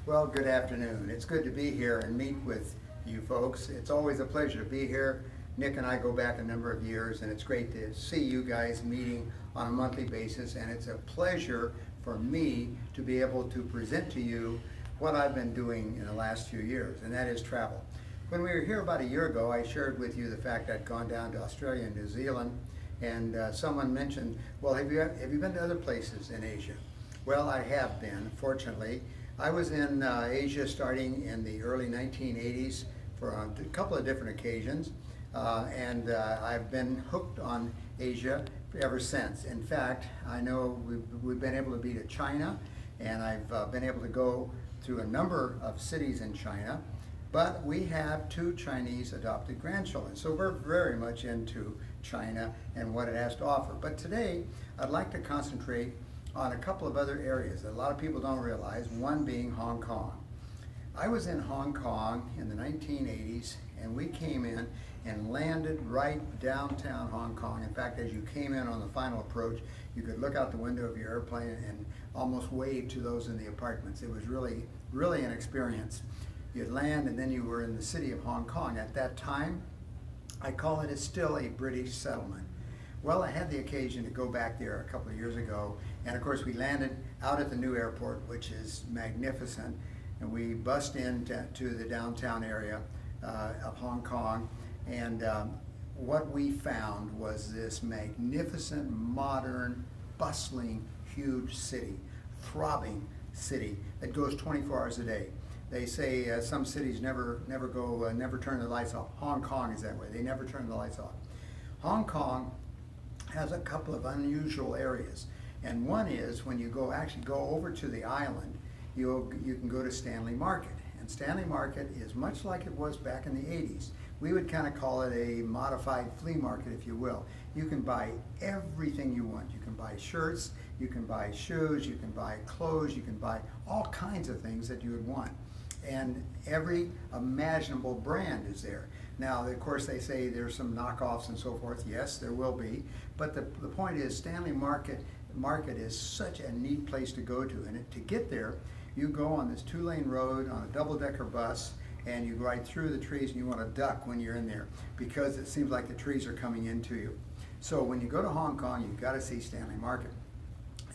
Well, good afternoon. It's good to be here and meet with you folks. It's always a pleasure to be here. Nick and I go back a number of years, and it's great to see you guys meeting on a monthly basis, and it's a pleasure for me to be able to present to you what I've been doing in the last few years, and that is travel. When we were here about a year ago, I shared with you the fact I'd gone down to Australia and New Zealand, and someone mentioned, well, have you been to other places in Asia? Well, I have been, fortunately. I was in Asia starting in the early 1980s for a couple of different occasions, and I've been hooked on Asia ever since. In fact, I know we've been able to be to China, and I've been able to go to a number of cities in China, but we have 2 Chinese adopted grandchildren, so we're very much into China and what it has to offer. But today, I'd like to concentrate on a couple of other areas that a lot of people don't realize, one being Hong Kong. I was in Hong Kong in the 1980s, and we came in and landed right downtown Hong Kong. In fact, as you came in on the final approach, you could look out the window of your airplane and almost wave to those in the apartments. It was really, really an experience. You'd land and then you were in the city of Hong Kong. At that time, I call it still a British settlement. Well, I had the occasion to go back there a couple of years ago, and of course we landed out at the new airport, which is magnificent, and we bussed into the downtown area of Hong Kong, and what we found was this magnificent, modern, bustling, huge city, throbbing city that goes 24 hours a day. They say some cities never turn the lights off. Hong Kong is that way. They never turn the lights off. Hong Kong has a couple of unusual areas, and one is when you actually go over to the island, you can go to Stanley Market, and Stanley Market is much like it was back in the 80s. We would kind of call it a modified flea market, if you will. You can buy everything you want. You can buy shirts, you can buy shoes, you can buy clothes, you can buy all kinds of things that you would want, and every imaginable brand is there. Now, of course, they say there's some knockoffs and so forth. Yes, there will be. But the point is, Stanley Market is such a neat place to go to. And to get there, you go on this 2-lane road on a double-decker bus, and you ride through the trees, and you want to duck when you're in there because it seems like the trees are coming into you. So when you go to Hong Kong, you've got to see Stanley Market.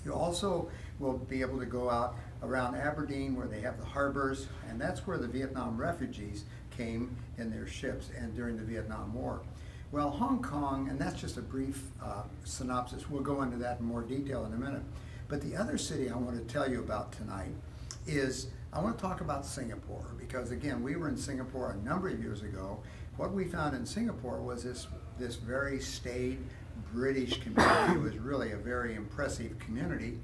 You also will be able to go out around Aberdeen where they have the harbors, and that's where the Vietnam refugees came in their ships and during the Vietnam War. Well, Hong Kong, and that's just a brief synopsis, we'll go into that in more detail in a minute. But the other city I want to tell you about tonight is, I want to talk about Singapore, because again, we were in Singapore a number of years ago. What we found in Singapore was this very staid British community. It was really a very impressive community,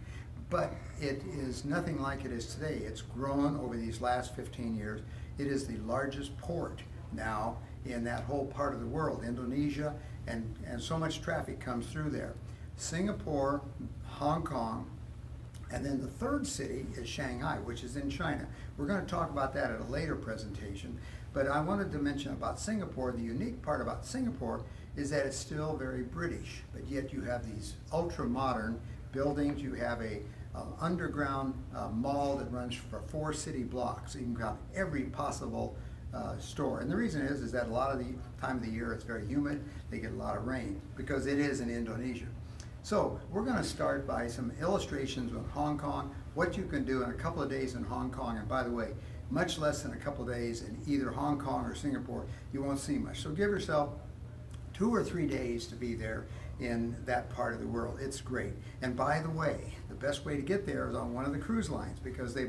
but it is nothing like it is today. It's grown over these last 15 years. It is the largest port now in that whole part of the world, Indonesia, and so much traffic comes through there. Singapore, Hong Kong, and then the third city is Shanghai, which is in China. We're going to talk about that at a later presentation, but I wanted to mention about Singapore. The unique part about Singapore is that it's still very British, but yet you have these ultra-modern buildings. You have a underground mall that runs for 4 city blocks. So you can count every possible store. And the reason is that a lot of the time of the year it's very humid. They get a lot of rain because it is in Indonesia. So we're going to start by some illustrations of Hong Kong, what you can do in a couple of days in Hong Kong. And by the way, much less than a couple of days in either Hong Kong or Singapore, you won't see much. So give yourself 2 or 3 days to be there in that part of the world. It's great. And by the way, the best way to get there is on one of the cruise lines, because they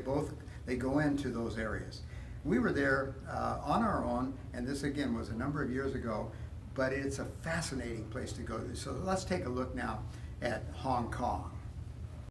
go into those areas. We were there on our own, and this again was a number of years ago, but it's a fascinating place to go to. So let's take a look now at Hong Kong.